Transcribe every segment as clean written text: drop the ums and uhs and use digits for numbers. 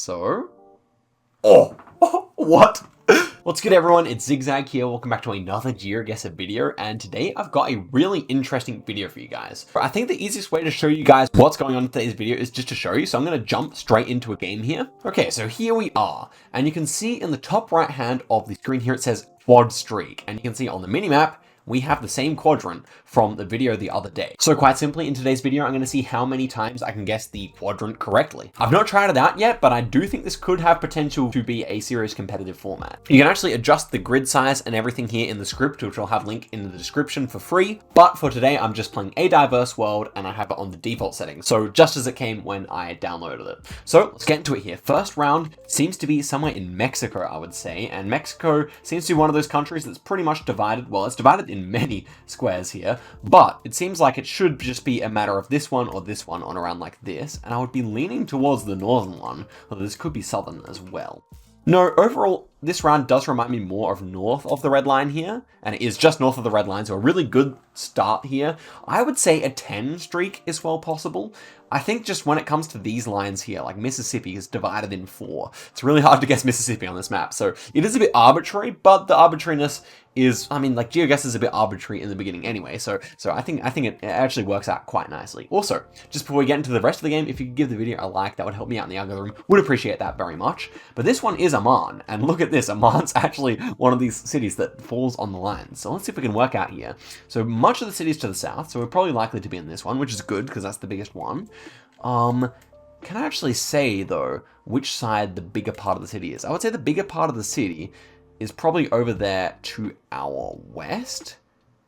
So... Oh! What? What's good, everyone? It's Zigzag here. Welcome back to another Geoguessr video, and today I've got a really interesting video for you guys. I think the easiest way to show you guys what's going on in today's video is just to show you, so I'm going to jump straight into a game here. Okay, so here we are, and you can see in the top right hand of the screen here it says Quad Streak, and you can see on the minimap we have the same quadrant from the video the other day. So quite simply, in today's video, I'm going to see how many times I can guess the quadrant correctly. I've not tried it out yet, but I do think this could have potential to be a serious competitive format. You can actually adjust the grid size and everything here in the script, which I'll have link in the description for free. But for today, I'm just playing a diverse world and I have it on the default settings. So just as it came when I downloaded it. So let's get into it here. First round seems to be somewhere in Mexico, I would say. And Mexico seems to be one of those countries that's pretty much divided. Well, it's divided in many squares here, but it seems like it should just be a matter of this one or this one on around like this, and I would be leaning towards the northern one, although this could be southern as well. No, overall, this round does remind me more of north of the red line here, and it is just north of the red line, so a really good start here. I would say a 10 streak is well possible. I think just when it comes to these lines here, like Mississippi is divided in 4. It's really hard to guess Mississippi on this map, so it is a bit arbitrary, but the arbitrariness is, I mean, like Geoguessr is a bit arbitrary in the beginning anyway, so I think it actually works out quite nicely. Also, just before we get into the rest of the game, if you could give the video a like, that would help me out in the algorithm. Would appreciate that very much. But this one is Amman, and look at this, Amman's actually one of these cities that falls on the line. So let's see if we can work out here. So much of the city's to the south, so we're probably likely to be in this one, which is good because that's the biggest one. Can I actually say, though, which side the bigger part of the city is? I would say the bigger part of the city is probably over there to our west,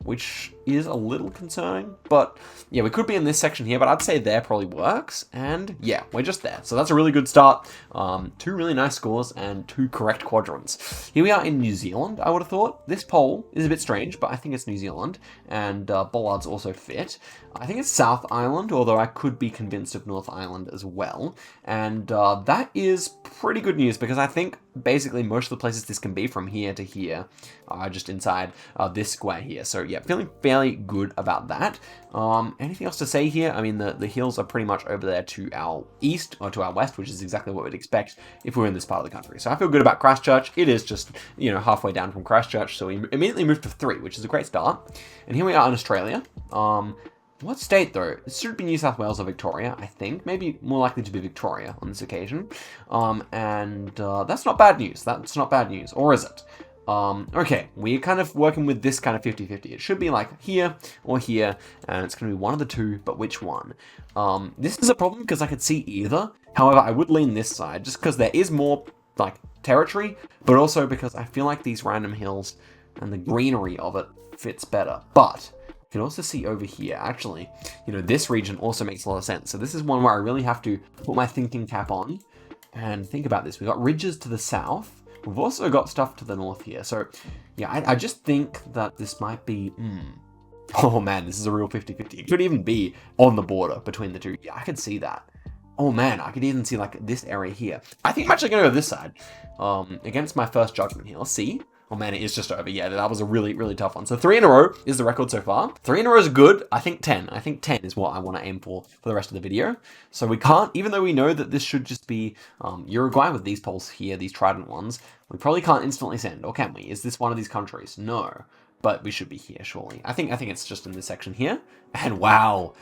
which is a little concerning, but yeah, we could be in this section here, but I'd say there probably works, and yeah, we're just there. So that's a really good start. 2 really nice scores and 2 correct quadrants. Here we are in New Zealand, I would have thought. This pole is a bit strange, but I think it's New Zealand, and bollards also fit. I think it's South Island, although I could be convinced of North Island as well, and that is pretty good news, because I think basically most of the places this can be from here to here are just inside this square here. So yeah, feeling fairly good about that. Anything else to say here? I mean, the hills are pretty much over there to our east, or to our west, which is exactly what we'd expect if we were in this part of the country. So I feel good about Christchurch. It is just, you know, halfway down from Christchurch, so we immediately moved to 3, which is a great start. And here we are in Australia. What state, though? It should be New South Wales or Victoria, I think. Maybe more likely to be Victoria on this occasion. That's not bad news. That's not bad news. Or is it? Okay, we're kind of working with this kind of 50-50. It should be like here or here, and it's going to be one of the two, but which one? This is a problem because I could see either. However, I would lean this side just because there is more, like, territory, but also because I feel like these random hills and the greenery of it fits better. But you can also see over here, actually, you know, this region also makes a lot of sense. So this is one where I really have to put my thinking cap on and think about this. We've got ridges to the south. We've also got stuff to the north here. So yeah, I just think that this might be, oh man, this is a real 50-50. It could even be on the border between the two. Yeah, I could see that. Oh man, I could even see like this area here. I think I'm actually gonna go this side, against my first judgment here. Let's see. Oh man, it is just over. Yeah, that was a really, really tough one. So 3 in a row is the record so far. 3 in a row is good. I think 10. I think 10 is what I want to aim for the rest of the video. So we can't, even though we know that this should just be Uruguay with these poles here, these trident ones, we probably can't instantly send, or can we? Is this one of these countries? No. But we should be here, surely. I think it's just in this section here. And wow,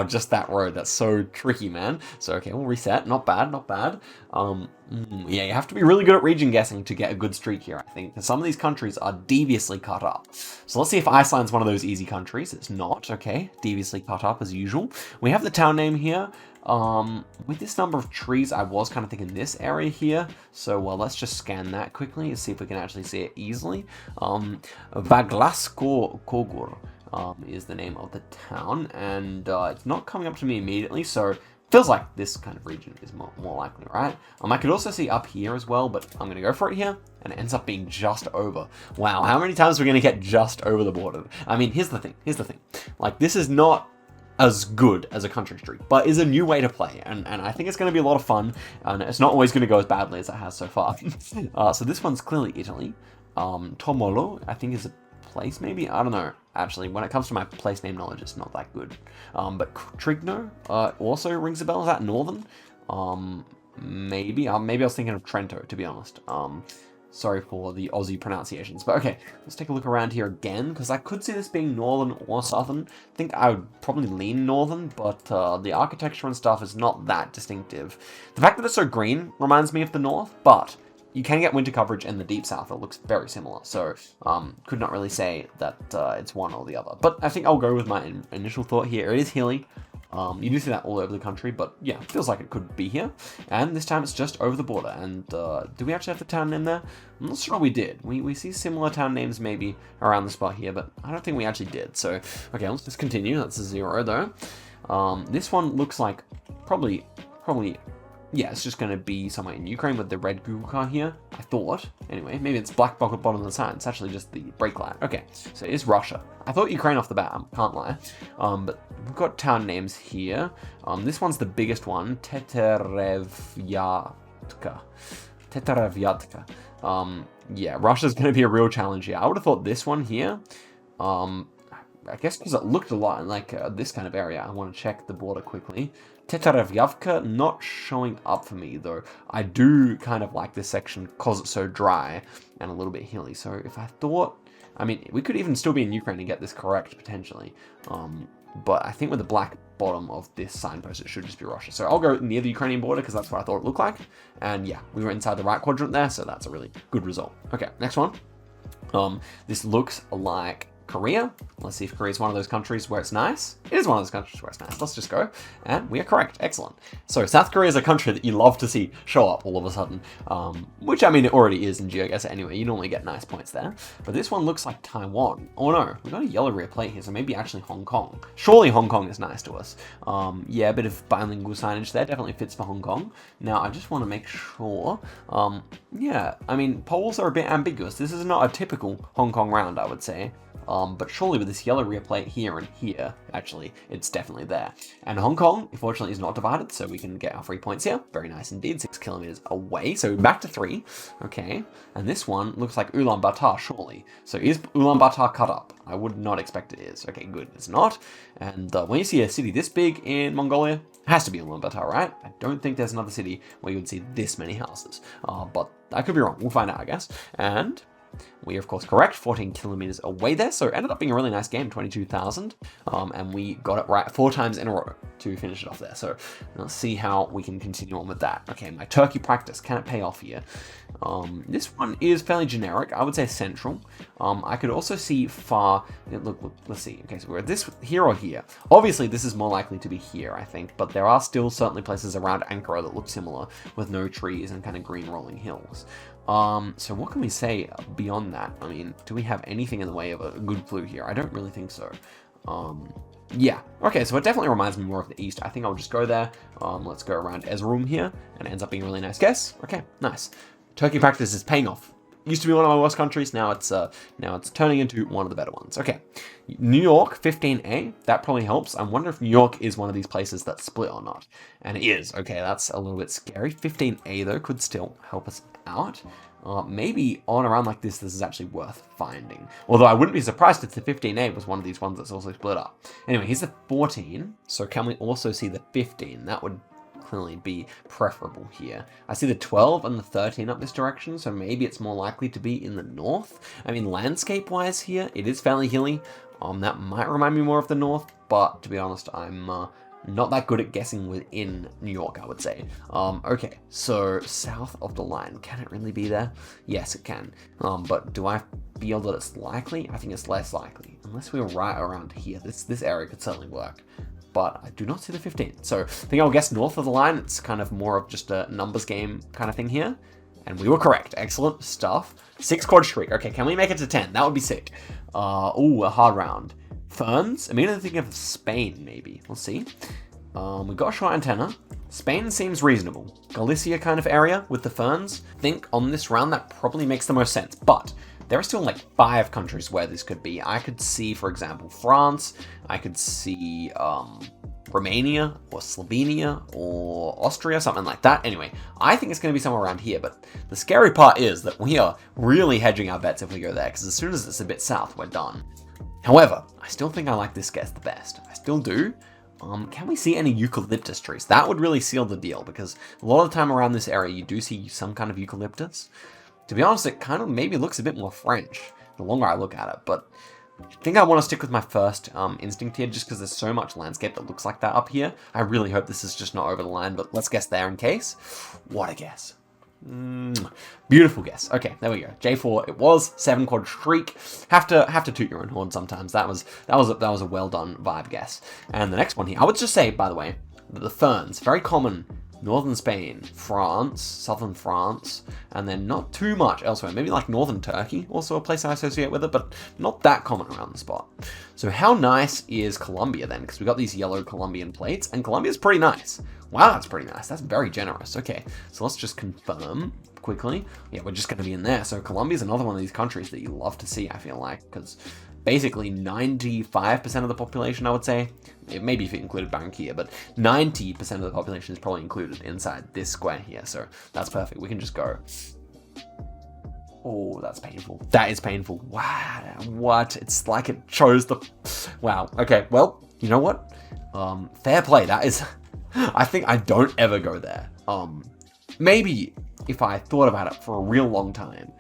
just that road. That's so tricky, man. So, okay, we'll reset. Not bad, not bad. Yeah, you have to be really good at region guessing to get a good streak here, I think. Because some of these countries are deviously cut up. So let's see if Iceland's one of those easy countries. It's not, okay. Deviously cut up as usual. We have the town name here. With this number of trees, I was kind of thinking this area here. So, well, let's just scan that quickly and see if we can actually see it easily. Vaglaskogur is the name of the town, and it's not coming up to me immediately, so feels like this kind of region is more likely, right? I could also see up here as well, but I'm going to go for it here, and it ends up being just over. Wow, how many times are we going to get just over the border? I mean, here's the thing. Like, this is not as good as a country streak, but is a new way to play, and I think it's going to be a lot of fun, and it's not always going to go as badly as it has so far. So this one's clearly Italy. Tomolo, I think, is a place, maybe? I don't know. Actually, when it comes to my place name knowledge, it's not that good. But Trigno also rings a bell. Is that northern? maybe. Maybe I was thinking of Trento, to be honest. Sorry for the Aussie pronunciations. But okay, let's take a look around here again, because I could see this being northern or southern. I think I would probably lean northern, but the architecture and stuff is not that distinctive. The fact that it's so green reminds me of the north, but you can get winter coverage in the deep south. It looks very similar, so could not really say that it's one or the other. But I think I'll go with my initial thought here. It is hilly. You do see that all over the country, but yeah, feels like it could be here. And this time it's just over the border. And do we actually have the town name there? I'm not sure we did. We see similar town names maybe around the spot here, but I don't think we actually did. So, okay, let's just continue. That's a 0 though. This one looks like probably, yeah, it's just going to be somewhere in Ukraine with the red Google car here, I thought. Anyway, maybe it's black bucket bottom of the sign. It's actually just the brake light. Okay, so it is Russia. I thought Ukraine off the bat, can't lie. But we've got town names here. This one's the biggest one, Teterevyatka. Yeah, Russia's going to be a real challenge here. I would have thought this one here, I guess because it looked a lot like this kind of area. I want to check the border quickly. Teterevyavka not showing up for me, though. I do kind of like this section because it's so dry and a little bit hilly. So if I thought, I mean, we could even still be in Ukraine and get this correct, potentially. But I think with the black bottom of this signpost, it should just be Russia. So I'll go near the Ukrainian border because that's what I thought it looked like. And yeah, we were inside the right quadrant there, so that's a really good result. Okay, next one. This looks like Korea. Let's see if Korea is one of those countries where it's nice. It is one of those countries where it's nice. Let's just go. And we are correct. Excellent. So South Korea is a country that you love to see show up all of a sudden, which I mean, it already is in Geoguessr anyway. You normally get nice points there. But this one looks like Taiwan. Oh no, we've got a yellow rear plate here, so maybe actually Hong Kong. Surely Hong Kong is nice to us. Yeah, a bit of bilingual signage there. Definitely fits for Hong Kong. Now, I just want to make sure. Yeah, I mean, polls are a bit ambiguous. This is not a typical Hong Kong round, I would say. But surely with this yellow rear plate here and here, actually, it's definitely there. And Hong Kong, unfortunately, is not divided, so we can get our 3 points here. Very nice indeed, 6 kilometers away. So back to 3, okay. And this one looks like Ulaanbaatar, surely. So is Ulaanbaatar cut up? I would not expect it is. Okay, good, it's not. And when you see a city this big in Mongolia, it has to be Ulaanbaatar, right? I don't think there's another city where you would see this many houses. But I could be wrong, we'll find out, I guess. And we are, of course, correct, 14 kilometers away there, so it ended up being a really nice game, 22,000, and we got it right 4 times in a row to finish it off there, so let's see how we can continue on with that. Okay, my turkey practice, can it pay off here? This one is fairly generic, I would say central. I could also see far, look, let's see, okay, so we're this here or here. Obviously, this is more likely to be here, I think, but there are still certainly places around Ankara that look similar, with no trees and kind of green rolling hills. So what can we say beyond that? I mean, do we have anything in the way of a good clue here? I don't really think so. Yeah. Okay, so it definitely reminds me more of the east. I think I'll just go there. Let's go around Erzurum here, and it ends up being a really nice guess. Okay, nice. Turkey practice is paying off. Used to be one of my worst countries. Now it's turning into one of the better ones. Okay, New York 15A. That probably helps. I wonder if New York is one of these places that split or not. And it is. Okay, that's a little bit scary. 15A though could still help us out. Maybe on around like this is actually worth finding. Although I wouldn't be surprised if the 15A was one of these ones that's also split up. Anyway, here's the 14. So can we also see the 15? That would clearly be preferable here. I see the 12 and the 13 up this direction, so maybe it's more likely to be in the north. I mean, landscape-wise here, it is fairly hilly. That might remind me more of the north, but to be honest, I'm not that good at guessing within New York, I would say. Okay, so south of the line, can it really be there? Yes, it can. But do I feel that it's likely? I think it's less likely. Unless we were right around here, this area could certainly work. But I do not see the 15. So I think I'll guess north of the line. It's kind of more of just a numbers game kind of thing here. And we were correct. Excellent stuff. 6 quad streak. Okay, can we make it to 10? That would be sick. Ooh, a hard round. Ferns? Immediately thinking of Spain, maybe. We'll see. We got a short antenna. Spain seems reasonable. Galicia kind of area with the ferns. I think on this round that probably makes the most sense. But there are still like 5 countries where this could be. I could see, for example, France. I could see Romania or Slovenia or Austria, something like that. Anyway, I think it's going to be somewhere around here. But the scary part is that we are really hedging our bets if we go there, because as soon as it's a bit south, we're done. However, I still think I like this guess the best. I still do. Can we see any eucalyptus trees? That would really seal the deal, because a lot of the time around this area, you do see some kind of eucalyptus. To be honest, it kind of maybe looks a bit more French the longer I look at it, but I think I want to stick with my first instinct here, just because there's so much landscape that looks like that up here. I really hope this is just not over the line, but let's guess there in case. What a guess. Beautiful guess. Okay, there we go. J4. It was 7 quad streak. Have to toot your own horn sometimes. That was a well done vibe guess. And the next one here, I would just say, by the way, that the ferns, very common. Northern Spain, France, southern France, and then not too much elsewhere. Maybe like northern Turkey, also a place I associate with it, but not that common around the spot. So how nice is Colombia then? Because we got these yellow Colombian plates, and Colombia's pretty nice. Wow, that's pretty nice. That's very generous. Okay, so let's just confirm quickly. Yeah, we're just going to be in there. So Colombia's another one of these countries that you love to see, I feel like, because basically 95% of the population, I would say, maybe if it included Barranquilla, but 90% of the population is probably included inside this square here. So that's perfect. We can just go. Oh, that's painful. That is painful. Wow. What? It's like it chose the... Wow. Okay. Well, you know what? Fair play. That is... I think I don't ever go there. Maybe if I thought about it for a real long time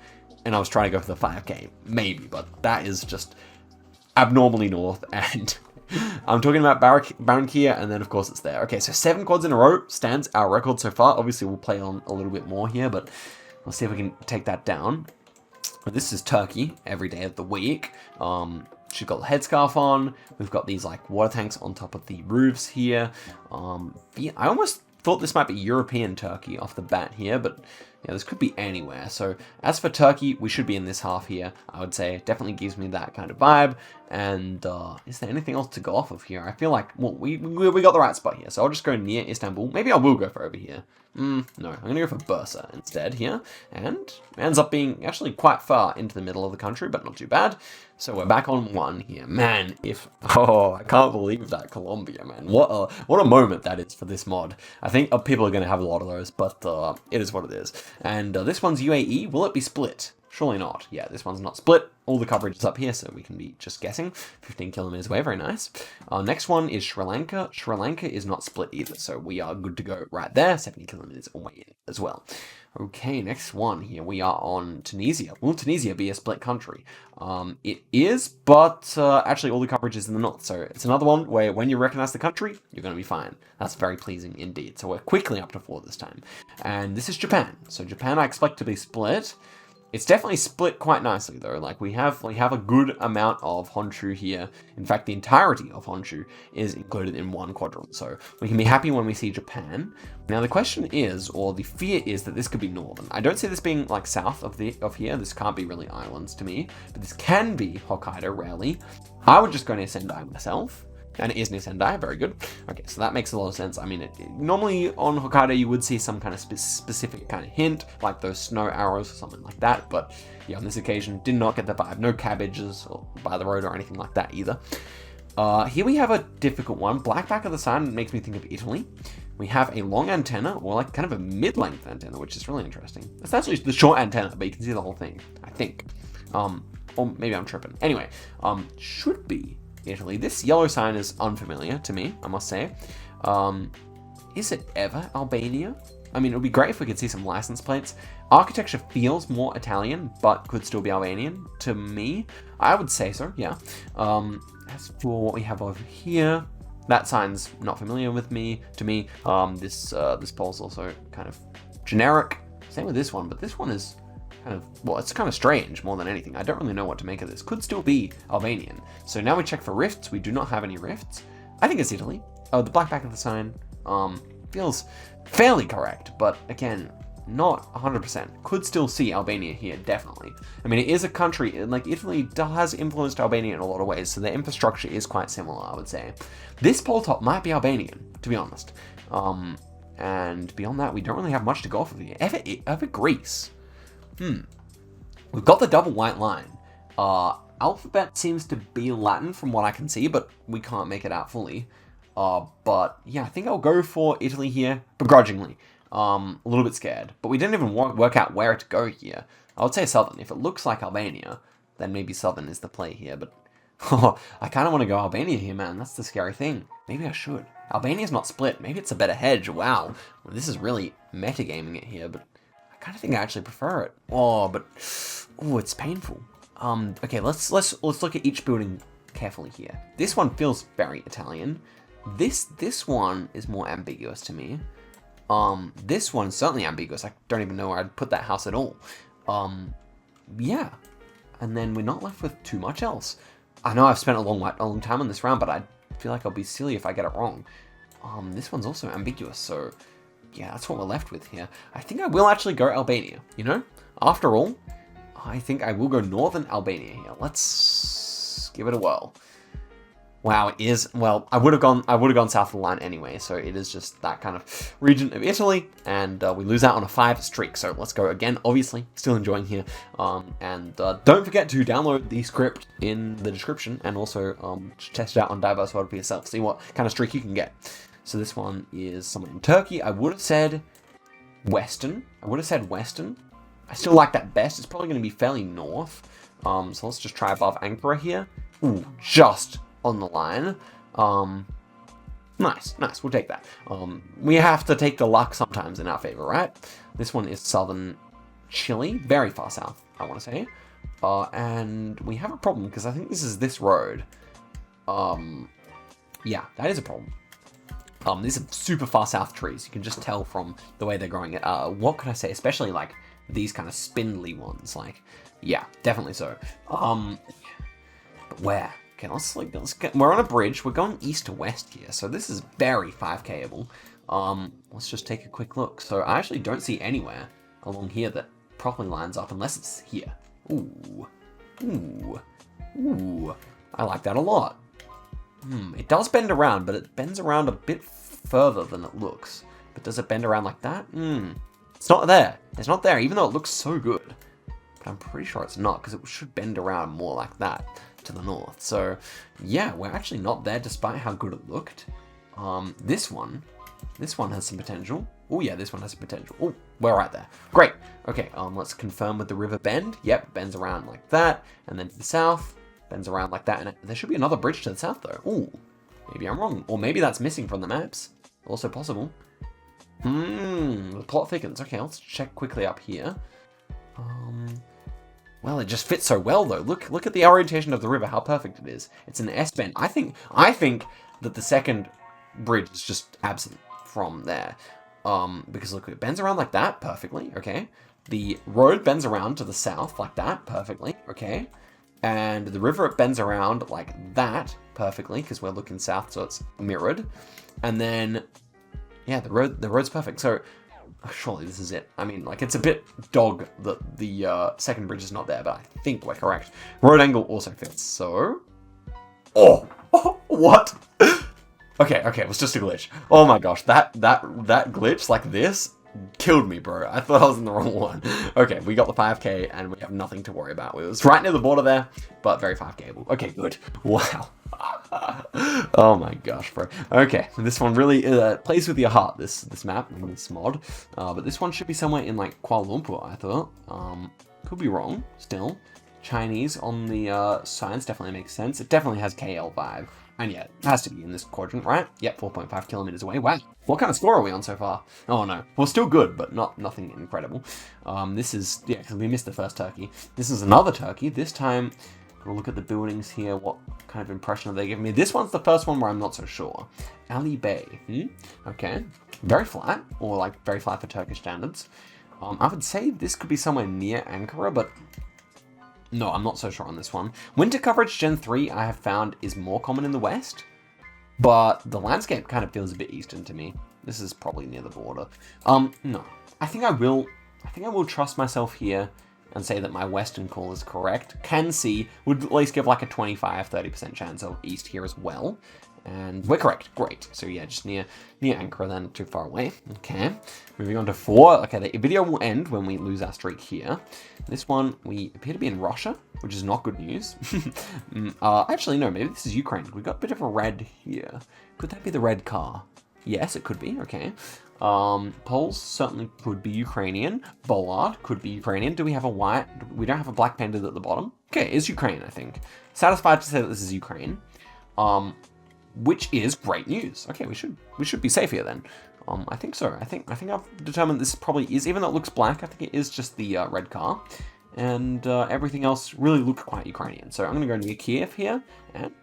and I was trying to go for the 5K, maybe, but that is just abnormally north, and I'm talking about Barranquilla, and then of course it's there. Okay, so 7 quads in a row stands our record so far. Obviously we'll play on a little bit more here, but let's see if we can take that down. This is Turkey every day of the week. She's got the headscarf on. We've got these like water tanks on top of the roofs here. Yeah, I almost thought this might be European Turkey off the bat here, but yeah, this could be anywhere. So as for Turkey, we should be in this half here, I would say. Definitely gives me that kind of vibe. And is there anything else to go off of here? I feel like, well, we got the right spot here. So I'll just go near Istanbul. Maybe I will go for over here. No, I'm going to go for Bursa instead here. And it ends up being actually quite far into the middle of the country, but not too bad. So we're back on 1 here. Man, I can't believe that Colombia, man. What a moment that is for this mod. I think people are going to have a lot of those, but it is what it is. And this one's UAE. Will it be split? Surely not. Yeah, this one's not split. All the coverage is up here, so we can be just guessing. 15 kilometers away, very nice. Next one is Sri Lanka. Sri Lanka is not split either, so we are good to go right there. 70 kilometers away as well. Okay, next one here. We are on Tunisia. Will Tunisia be a split country? It is, but actually all the coverage is in the north. So it's another one where when you recognize the country, you're going to be fine. That's very pleasing indeed. So we're quickly up to 4 this time. And this is Japan. So Japan I expect to be split. It's definitely split quite nicely though. Like we have a good amount of Honshu here. In fact, the entirety of Honshu is included in 1 quadrant. So we can be happy when we see Japan. Now the question is, or the fear is, that this could be northern. I don't see this being like south of here. This can't be really islands to me, but this can be Hokkaido rarely. I would just go near Sendai myself. And it is near Sendai, very good. Okay, so that makes a lot of sense. I mean, normally on Hokkaido, you would see some kind of specific kind of hint, like those snow arrows or something like that. But yeah, on this occasion, did not get the vibe. No cabbages by the road or anything like that either. Here we have a difficult one. Black back of the sign makes me think of Italy. We have a long antenna, or like kind of a mid-length antenna, which is really interesting. It's actually the short antenna, but you can see the whole thing, I think. Or maybe I'm tripping. Anyway, should be Italy. This yellow sign is unfamiliar to me, I must say. Is it ever Albania? I mean, it would be great if we could see some license plates. Architecture feels more Italian, but could still be Albanian to me. I would say so, yeah. As for what we have over here, that sign's not familiar with me. To me, this pole's also kind of generic. Same with this one, but this one is kind of, well, it's kind of strange more than anything. I don't really know what to make of this. Could still be Albanian. So now we check for rifts. We do not have any rifts. I think it's Italy. Oh, the black back of the sign feels fairly correct, but again, not 100%. Could still see Albania here, definitely. I mean, it is a country, like Italy has influenced Albania in a lot of ways, so their infrastructure is quite similar, I would say. This pole top might be Albanian, to be honest. And beyond that, we don't really have much to go off of here. Ever Greece. We've got the double white line. Alphabet seems to be Latin from what I can see, but we can't make it out fully. But yeah, I think I'll go for Italy here, begrudgingly. A little bit scared, but we didn't even work out where to go here. I would say southern. If it looks like Albania, then maybe southern is the play here, but Oh, I kind of want to go Albania here, man. That's the scary thing. Maybe I should. Albania's not split. Maybe it's a better hedge. Wow. Well, this is really metagaming it here, but I kind of think I actually prefer it. Oh, but oh, it's painful. Okay, let's look at each building carefully here. This one feels very Italian. This one is more ambiguous to me. This one's certainly ambiguous. I don't even know where I'd put that house at all. Yeah. And then we're not left with too much else. I know I've spent a long time on this round, but I feel like I'll be silly if I get it wrong. This one's also ambiguous, so yeah, that's what we're left with here. I think I will actually go Albania, you know? After all, I think I will go northern Albania here. Let's give it a whirl. Wow, it is, well, I would have gone south of the line anyway, so it is just that kind of region of Italy, and we lose out on a 5 streak, so let's go again, obviously, still enjoying here, and don't forget to download the script in the description, and also test it out on Diverse World for yourself, see what kind of streak you can get. So this one is somewhere in Turkey. I would have said Western. I still like that best. It's probably going to be fairly north, so let's just try above Ankara here. Ooh, just on the line. Nice, we'll take that. We have to take the luck sometimes in our favor, right? This one is southern Chile, very far south, I want to say. And we have a problem because I think this is this road. Yeah, that is a problem. These are super far south trees. You can just tell from the way they're growing. What can I say? Especially like these kind of spindly ones. Like, yeah, definitely so. But where? Okay, let's get. We're on a bridge. We're going east to west here, so this is very 5Kable. Let's just take a quick look. So I actually don't see anywhere along here that properly lines up, unless it's here. Ooh, ooh, ooh. I like that a lot. It does bend around, but it bends around a bit further than it looks. But does it bend around like that? It's not there. It's not there, even though it looks so good. But I'm pretty sure it's not, because it should bend around more like that to the north. So yeah, we're actually not there despite how good it looked. This one has some potential. Oh yeah, this one has some potential. Oh, we're right there. Great. Okay, let's confirm with the river bend. Yep, bends around like that, and then to the south, bends around like that, and there should be another bridge to the south though. Ooh, maybe I'm wrong, or maybe that's missing from the maps. Also possible. The plot thickens. Okay, let's check quickly up here. Well, it just fits so well though. Look at the orientation of the river, how perfect it is. It's an S bend. I think that the second bridge is just absent from there. Because look, it bends around like that perfectly, okay? The road bends around to the south like that perfectly, okay? And the river, it bends around like that perfectly because we're looking south, so it's mirrored. And then, yeah, the road's perfect. So surely this is it. I mean, like, it's a bit dog that the second bridge is not there, but I think we're correct. Road angle also fits. So, oh, what? Okay, it was just a glitch. Oh my gosh, that glitch like this killed me, bro. I thought I was in the wrong one. Okay, we got the 5K and we have nothing to worry about. It was right near the border there, but very 5Kable. Okay, good. Wow. Oh my gosh, bro. Okay, this one really plays with your heart, this map, this mod. But this one should be somewhere in like Kuala Lumpur, I thought. Could be wrong, still. Chinese on the signs definitely makes sense. It definitely has KL vibe. And yeah, it has to be in this quadrant, right? Yep, 4.5 kilometers away. Wow. What kind of score are we on so far? Oh no. Well, still good, but nothing incredible. This is, yeah, because we missed the first turkey. This is another turkey. This time, we'll look at the buildings here. What kind of impression are they giving me? This one's the first one where I'm not so sure. Ali Bay. Okay. Very flat, or like very flat for Turkish standards. I would say this could be somewhere near Ankara, but no, I'm not so sure on this one. Winter coverage Gen 3 I have found is more common in the west, but the landscape kind of feels a bit eastern to me. This is probably near the border. No. I think I will trust myself here and say that my western call is correct. Can see, would at least give like a 25-30% chance of east here as well. And we're correct. Great. So yeah, just near Ankara then, too far away. Okay. Moving on to 4. Okay, the video will end when we lose our streak here. This one, we appear to be in Russia, which is not good news. Actually, no, maybe this is Ukraine. We've got a bit of a red here. Could that be the red car? Yes, it could be. Okay. Poles certainly could be Ukrainian. Bollard could be Ukrainian. Do we have a white? We don't have a black painted at the bottom. Okay, it's Ukraine, I think. Satisfied to say that this is Ukraine. Which is great news. Okay, we should be safe here then. I think so. I think I've determined this probably is, even though it looks black, I think it is just the red car. And everything else really looks quite Ukrainian. So I'm going to go near Kiev here, and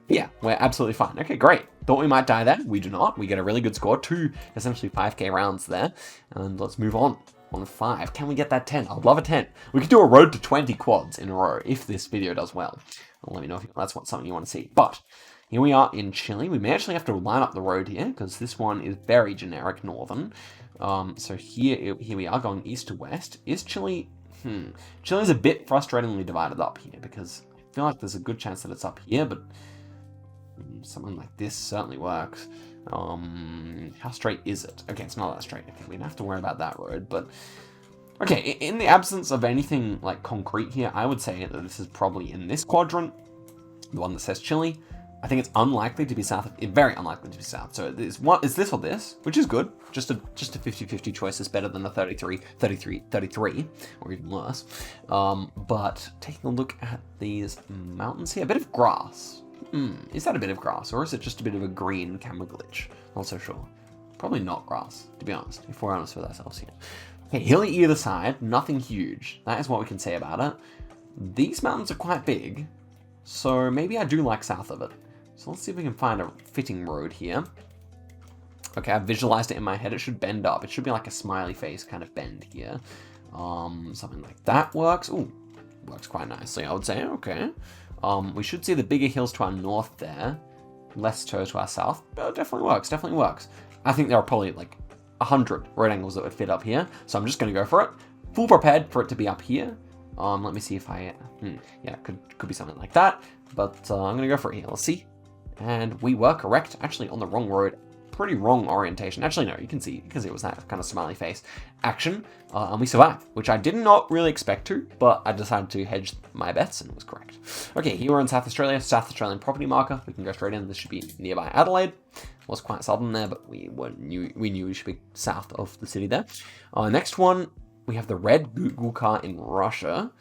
yeah, we're absolutely fine. Okay, great. Thought we might die there. We do not. We get a really good score. 2, essentially 5k rounds there. And let's move on. On 5. Can we get that 10? I'd love a 10. We could do a road to 20 quads in a row if this video does well. Let me know if that's something you want to see. But here we are in Chile. We may actually have to line up the road here because this one is very generic northern. So here we are going east to west. Is Chile... Chile's a bit frustratingly divided up here because I feel like there's a good chance that it's up here, but something like this certainly works. How straight is it? Okay, it's not that straight. Okay, we don't have to worry about that road, but... Okay, in the absence of anything like concrete here, I would say that this is probably in this quadrant, the one that says Chile. I think it's unlikely to be south, very unlikely to be south. So it's this or this, which is good. Just a 50-50 choice is better than a 33, or even worse. But taking a look at these mountains here, a bit of grass. Is that a bit of grass, or is it just a bit of a green camera glitch? Not so sure. Probably not grass, to be honest, if we're honest with ourselves here. Okay, hilly either side, nothing huge. That is what we can say about it. These mountains are quite big, so maybe I do like south of it. So let's see if we can find a fitting road here. Okay, I've visualized it in my head. It should bend up. It should be like a smiley face kind of bend here. Something like that works. Ooh, works quite nicely, I would say. Okay. We should see the bigger hills to our north there. Less to our south. But it definitely works, definitely works. I think there are probably like 100 road angles that would fit up here. So I'm just going to go for it. Full prepared for it to be up here. Let me see if I... yeah, could be something like that. But I'm going to go for it here. Let's see. And we were correct. Actually, on the wrong road. Pretty wrong orientation. Actually, no, you can see because it was that kind of smiley face action. And we survived, which I did not really expect to, but I decided to hedge my bets and it was correct. Okay, here we're in South Australia, South Australian property marker. We can go straight in. This should be nearby Adelaide. Was quite southern there, but we knew we should be south of the city there. Next one, we have the red Google car in Russia.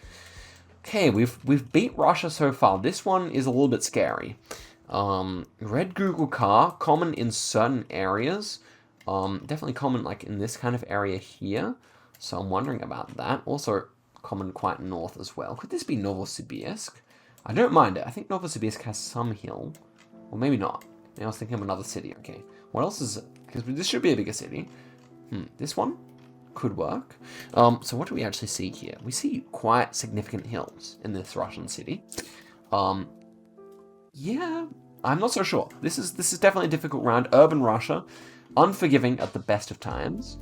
Okay, we've beat Russia so far. This one is a little bit scary. Red Google car, common in certain areas. Definitely common like in this kind of area here. So I'm wondering about that. Also common quite north as well. Could this be Novosibirsk? I don't mind it. I think Novosibirsk has some hill. Or maybe not. Maybe I was thinking of another city. Okay. What else is it? Because this should be a bigger city. This one could work. So what do we actually see here? We see quite significant hills in this Russian city. Yeah, I'm not so sure. This is definitely a difficult round. Urban Russia, unforgiving at the best of times.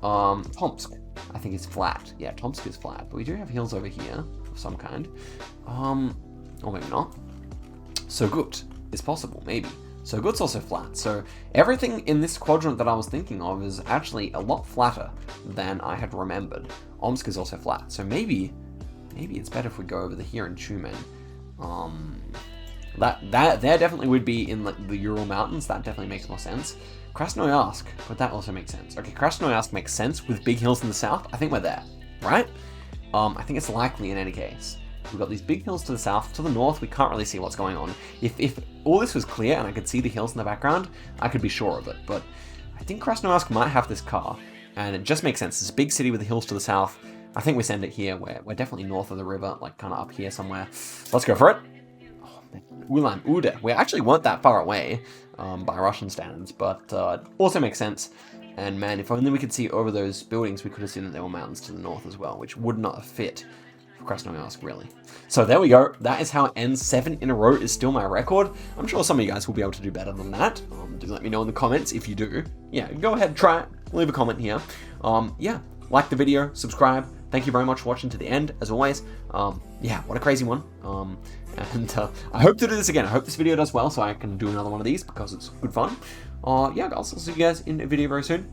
Tomsk, I think is flat. Yeah, Tomsk is flat, but we do have hills over here of some kind. Or maybe not. Sogut is possible, maybe. Sogut's also flat. So everything in this quadrant that I was thinking of is actually a lot flatter than I had remembered. Omsk is also flat. So maybe it's better if we go over here in Tyumen. That there definitely would be in like the Ural Mountains. That definitely makes more sense. Krasnoyarsk, but that also makes sense. Okay, Krasnoyarsk makes sense with big hills in the south. I think we're there, right? I think it's likely in any case. We've got these big hills to the south. To the north, we can't really see what's going on. If all this was clear and I could see the hills in the background, I could be sure of it. But I think Krasnoyarsk might have this car, and it just makes sense. It's a big city with the hills to the south. I think we send it here. We're definitely north of the river, like kind of up here somewhere. Let's go for it. Ulan-Ude. We actually weren't that far away by Russian standards, but also makes sense. And man, if only we could see over those buildings, we could have seen that there were mountains to the north as well, which would not have fit for Krasnoyarsk, really. So there we go. That is how it ends. 7 in a row is still my record. I'm sure some of you guys will be able to do better than that. Do let me know in the comments if you do. Yeah, go ahead, try it. Leave a comment here. Yeah, like the video, subscribe. Thank you very much for watching to the end, as always. Yeah, what a crazy one. And I hope to do this again. I hope this video does well so I can do another one of these because it's good fun. Yeah, guys, I'll see you guys in a video very soon.